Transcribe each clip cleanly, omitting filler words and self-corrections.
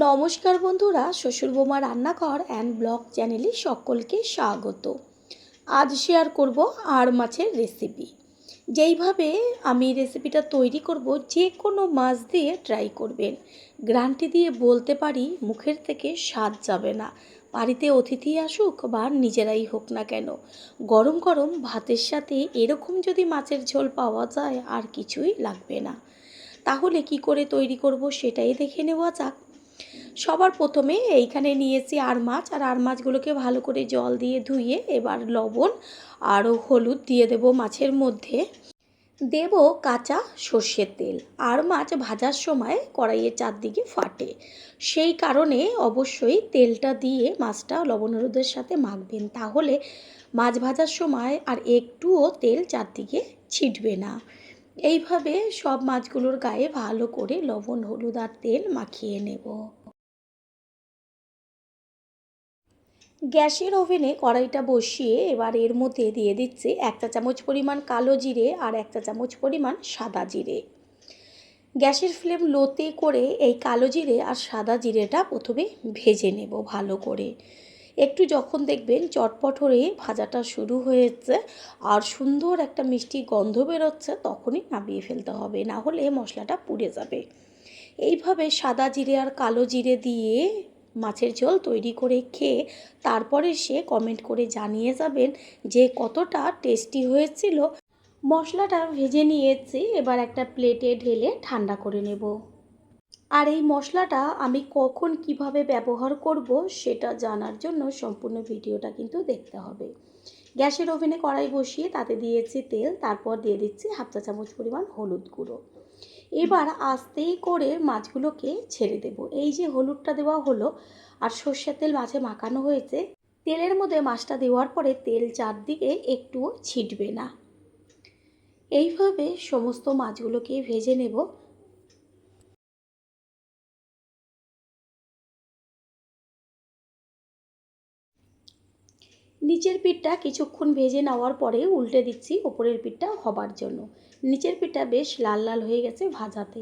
নমস্কার বন্ধুরা, শ্বশুর বৌমা রান্নাঘর অ্যান্ড ব্লগ চ্যানেলে সকলকে স্বাগত। আজ শেয়ার করব আড় মাছের রেসিপি। যেইভাবে আমি রেসিপিটা তৈরি করব, যে কোনো মাছ দিয়ে ট্রাই করবেন। গ্যারান্টি দিয়ে বলতে পারি মুখের থেকে স্বাদ যাবে না। বাড়িতে অতিথি আসুক বা নিজেরাই হোক না কেন, গরম গরম ভাতের সাথে এরকম যদি মাছের ঝোল পাওয়া যায় আর কিছুই লাগবে না। তাহলে কি করে তৈরি করব সেটাই দেখে নেওয়া যাক। সবার প্রথমে এইখানে নিয়েছি আড় মাছ, আর আড় মাছগুলোকে ভালো করে জল দিয়ে ধুয়ে এবার লবণ আর হলুদ দিয়ে দেব মাছের মধ্যে। দেব কাঁচা সর্ষের তেল। আড় মাছ ভাজার সময় কড়াইয়ের চারদিকে ফাটে, সেই কারণে অবশ্যই তেলটা দিয়ে মাছটা লবণ হলুদের সাথে মাখবেন, তাহলে মাছ ভাজার সময় আর একটুও তেল চারদিকে ছিটবে না। এইভাবে সব মাছগুলোর গায়ে ভালো করে লবণ হলুদ আর তেল মাখিয়ে নেব। গ্যাসের ওভেনে কড়াইটা বসিয়ে এবার এর মধ্যে দিয়ে দিচ্ছি 1 চা চামচ পরিমাণ কালো জিরে আর 1 চা চামচ পরিমাণ সাদা জিরে। গ্যাসের ফ্লেম লোতে করে এই কালো জিরে আর সাদা জিরেটা প্রথমে ভেজে নেব ভালো করে। একটু যখন দেখবেন চটপট হয়ে ভাজাটা শুরু হয়েছে আর সুন্দর একটা মিষ্টি গন্ধ বেরোচ্ছে, তখনই নামিয়ে ফেলতে হবে, না হলে মশলাটা পুড়ে যাবে। এইভাবে সাদা জিরে আর কালো জিরে দিয়ে মাছের ঝোল তৈরি করে খেয়ে তারপরে সে কমেন্ট করে জানিয়ে যাবেন যে কতটা টেস্টি হয়েছিল। মশলাটা ভেজে নিয়েছি, এবার একটা প্লেটে ঢেলে ঠান্ডা করে নেব। আর এই মশলাটা আমি কখন কিভাবে ব্যবহার করব সেটা জানার জন্য সম্পূর্ণ ভিডিওটা কিন্তু দেখতে হবে। গ্যাসের ওভেনে কড়াই বসিয়ে তাতে দিয়েছি তেল, তারপর দিয়ে দিচ্ছি 1/2 চা চামচ পরিমাণ হলুদ গুঁড়ো। এবার আস্তে করে মাছগুলোকে ছেড়ে দেব। এই যে হলুদটা দেওয়া হলো আর সর্ষের তেল মাছে মাখানো হয়েছে, তেলের মধ্যে মাছটা দেওয়ার পরে তেল চারদিকে একটুও ছিটবে না। এইভাবে সমস্ত মাছগুলোকে ভেজে নেব। নিচের পিঠটা কিছুক্ষণ ভেজে নেওয়ার পরে উল্টে দিচ্ছি ওপরের পিঠটা হবার জন্য। নিচের পিঠটা বেশ লাল লাল হয়ে গেছে ভাজাতে।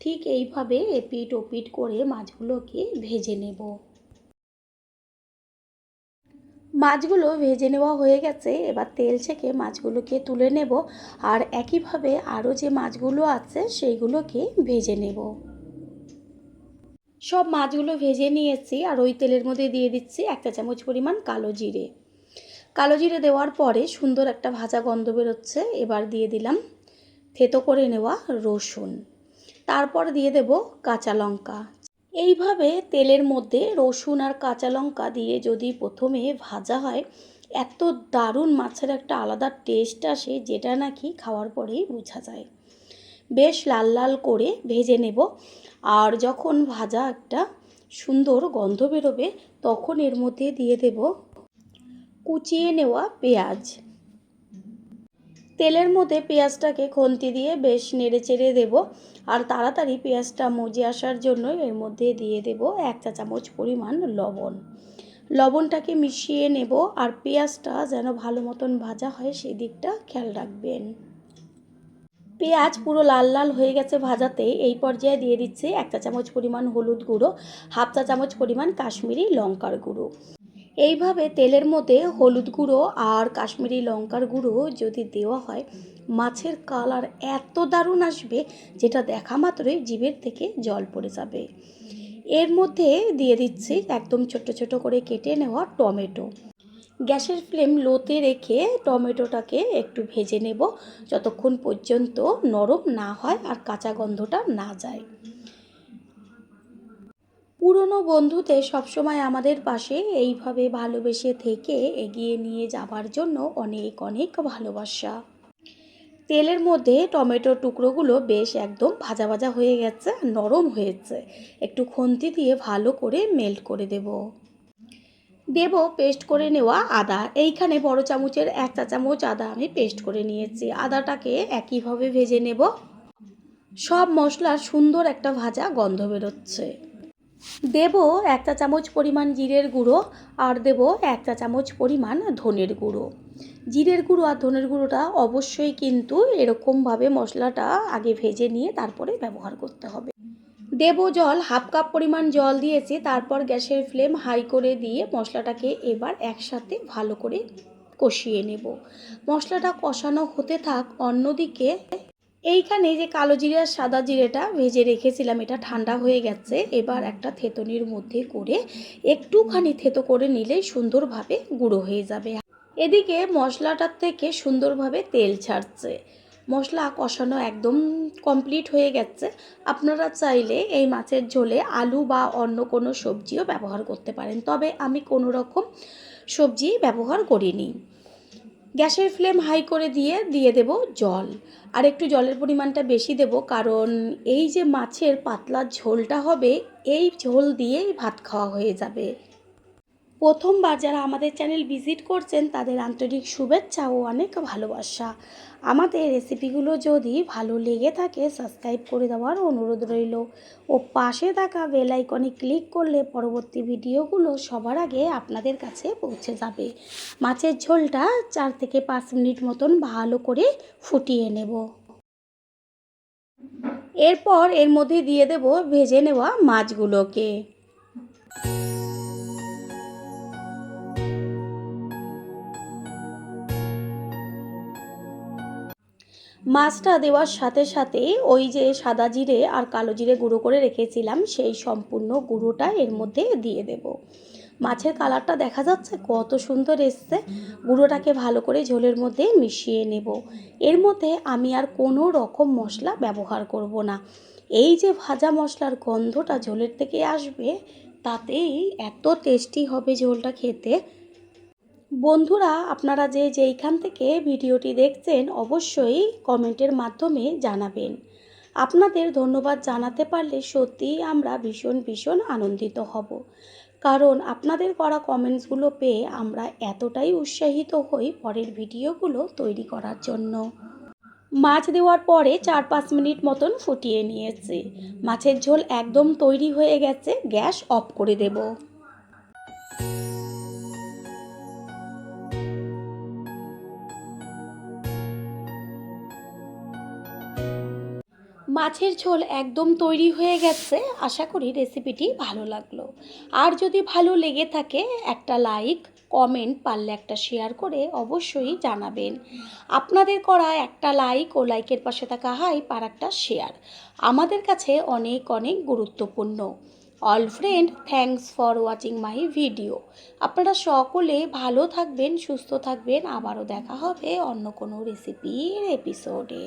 ঠিক এইভাবে এপিঠ ওপিঠ করে মাছগুলোকে ভেজে নেব। মাছগুলো ভেজে নেওয়া হয়ে গেছে, এবার তেল ছেঁকে মাছগুলোকে তুলে নেব। আর একইভাবে আরও যে মাছগুলো আছে সেইগুলোকে ভেজে নেব। সব মাছগুলো ভেজে নিয়েছি আর ওই তেলের মধ্যে দিয়ে দিচ্ছি 1 চা চামচ পরিমাণ কালো জিরে। কালো জিরে দেওয়ার পরে সুন্দর একটা ভাজা গন্ধ বেরোচ্ছে, এবার দিয়ে দিলাম থেতো করে নেওয়া রসুন, তারপর দিয়ে দেব কাঁচা লঙ্কা। এইভাবে তেলের মধ্যে রসুন আর কাঁচা লঙ্কা দিয়ে যদি প্রথমে ভাজা হয়, এত দারুণ মাছের একটা আলাদা টেস্ট আসে, যেটা নাকি খাওয়ার পরেই বোঝা যায়। বেশ লাল লাল করে ভেজে নেব। আর যখন ভাজা একটা সুন্দর গন্ধ বেরোবে, তখন এর মধ্যে দিয়ে দেব কুচিয়ে নেওয়া পেঁয়াজ। তেলের মধ্যে পেঁয়াজটাকে খুন্তি দিয়ে বেশ নেড়ে চেড়ে দেব। আর তাড়াতাড়ি পেঁয়াজটা মজে আসার জন্য এর মধ্যে দিয়ে দেব 1 চা চামচ পরিমাণ লবণ। লবণটাকে মিশিয়ে নেব আর পেঁয়াজটা যেন ভালো মতন ভাজা হয় সেই দিকটা খেয়াল রাখবেন। পেঁয়াজ পুরো লাল লাল হয়ে গেছে ভাজাতে, এই পর্যায়ে দিয়ে দিচ্ছি 1 চা চামচ পরিমাণ হলুদ গুঁড়ো, 1/2 চা চামচ পরিমাণ কাশ্মীরি লঙ্কার গুঁড়ো। এইভাবে তেলের মধ্যে হলুদ গুঁড়ো আর কাশ্মীরি লঙ্কার গুঁড়ো যদি দেওয়া হয়, মাছের কালার এত দারুণ আসবে যেটা দেখা মাত্রই জিভের থেকে জল পড়ে যাবে। এর মধ্যে দিয়ে দিচ্ছি একদম ছোট ছোট করে কেটে নেওয়া টমেটো। গ্যাসের ফ্লেম লোতে রেখে টমেটোটাকে একটু ভেজে নেব, যতক্ষণ পর্যন্ত নরম না হয় আর কাঁচা গন্ধটা না যায়। পুরনো বন্ধুতে সবসময় আমাদের পাশে এইভাবে ভালোবেসে থেকে এগিয়ে নিয়ে যাবার জন্য অনেক অনেক ভালোবাসা। তেলের মধ্যে টমেটোর টুকরোগুলো বেশ একদম ভাজা ভাজা হয়ে গেছে, নরম হয়েছে। একটু খুন্তি দিয়ে ভালো করে মেল্ট করে দেব। পেস্ট করে নেওয়া আদা। এইখানে বড় চামচের 1 চা চামচ আদা আমি পেস্ট করে নিয়েছি। আদাটাকে একইভাবে ভেজে নেব। সব মশলার সুন্দর একটা ভাজা গন্ধ বেরোচ্ছে। দেব 1 চা চামচ পরিমাণ জিরের গুঁড়ো আর দেব 1 চা চামচ পরিমাণ ধনের গুঁড়ো। জিরের গুঁড়ো আর ধনের গুঁড়োটা অবশ্যই কিন্তু এরকমভাবে মশলাটা আগে ভেজে নিয়ে তারপরে ব্যবহার করতে হবে। দেব জল, হাফ কাপ পরিমাণ জল দিয়েছি। তারপর গ্যাসের ফ্লেম হাই করে দিয়ে মশলাটাকে এবার একসাথে ভালো করে কষিয়ে নেব। মশলাটা কষানো হতে থাক। অন্যদিকে এইখানে যে কালো জিরে আর সাদা জিরেটা ভেজে রেখেছিলাম, এটা ঠান্ডা হয়ে গেছে। এবার একটা থেতনির মধ্যে করে একটুখানি থেতো করে নিলেই সুন্দরভাবে গুঁড়ো হয়ে যাবে। এদিকে মশলাটার থেকে সুন্দরভাবে তেল ছাড়ছে। মশলা কষানো একদম কমপ্লিট হয়ে গেছে। আপনারা চাইলে এই মাছের ঝোলে আলু বা অন্য কোনো সবজিও ব্যবহার করতে পারেন, তবে আমি কোনো রকম সবজি ব্যবহার করিনি। গ্যাসের ফ্লেম হাই করে দিয়ে দেব জল। আর একটু জলের পরিমাণটা বেশি দেব, কারণ এই যে মাছের পাতলা ঝোলটা হবে, এই ঝোল দিয়েই ভাত খাওয়া হয়ে যাবে। প্রথমবার যারা আমাদের চ্যানেল ভিজিট করছেন তাদের আন্তরিক শুভেচ্ছা ও অনেক ভালোবাসা। আমাদের রেসিপিগুলো যদি ভালো লেগে থাকে সাবস্ক্রাইব করে দেওয়ার অনুরোধ রইল ও পাশে থাকা বেল আইকনে ক্লিক করলে পরবর্তী ভিডিওগুলো সবার আগে আপনাদের কাছে পৌঁছে যাবে। মাছের ঝোলটা 4 থেকে 5 মিনিট মতন ভালো করে ফুটিয়ে নেব। এরপর এর মধ্যে দিয়ে দেব ভেজে নেওয়া মাছগুলোকে। মাছটা দেওয়ার সাথে সাথে ওই যে সাদা জিরে আর কালো জিরে গুঁড়ো করে রেখেছিলাম, সেই সম্পূর্ণ গুঁড়োটা এর মধ্যে দিয়ে দেব। মাছের কালারটা দেখা যাচ্ছে কত সুন্দর এসছে। গুঁড়োটাকে ভালো করে ঝোলের মধ্যে মিশিয়ে নেব। এর মধ্যে আমি আর কোনো রকম মশলা ব্যবহার করব না। এই যে ভাজা মশলার গন্ধটা ঝোলের থেকে আসবে, তাতেই এত টেস্টি হবে ঝোলটা খেতে। বন্ধুরা, আপনারা যেইখান থেকে ভিডিওটি দেখছেন অবশ্যই কমেন্টের মাধ্যমে জানাবেন। আপনাদের ধন্যবাদ জানাতে পারলে সত্যিই আমরা ভীষণ আনন্দিত হব, কারণ আপনাদের করা কমেন্টসগুলো পেয়ে আমরা এতটাই উৎসাহিত হই পরের ভিডিওগুলো তৈরি করার জন্য। মাছ দেওয়ার পরে 4-5 মিনিট মতন ফুটিয়ে নিয়েছি। মাছের ঝোল একদম তৈরি হয়ে গেছে। গ্যাস অফ করে দেব। মাছের ঝোল একদম তৈরি হয়ে গেছে। আশা করি রেসিপিটি ভালো লাগলো। আর যদি ভালো লেগে থাকে একটা লাইক, কমেন্ট, পারলে একটা শেয়ার করে অবশ্যই জানাবেন। আপনাদের করা একটা লাইক ও লাইকের পাশে থাকা হাইপ আর একটা শেয়ার আমাদের কাছে অনেক গুরুত্বপূর্ণ। All friend, thanks for watching my video. আপনারা সকলে ভালো থাকবেন, সুস্থ থাকবেন। আবারও দেখা হবে অন্য কোনো রেসিপির এপিসোডে।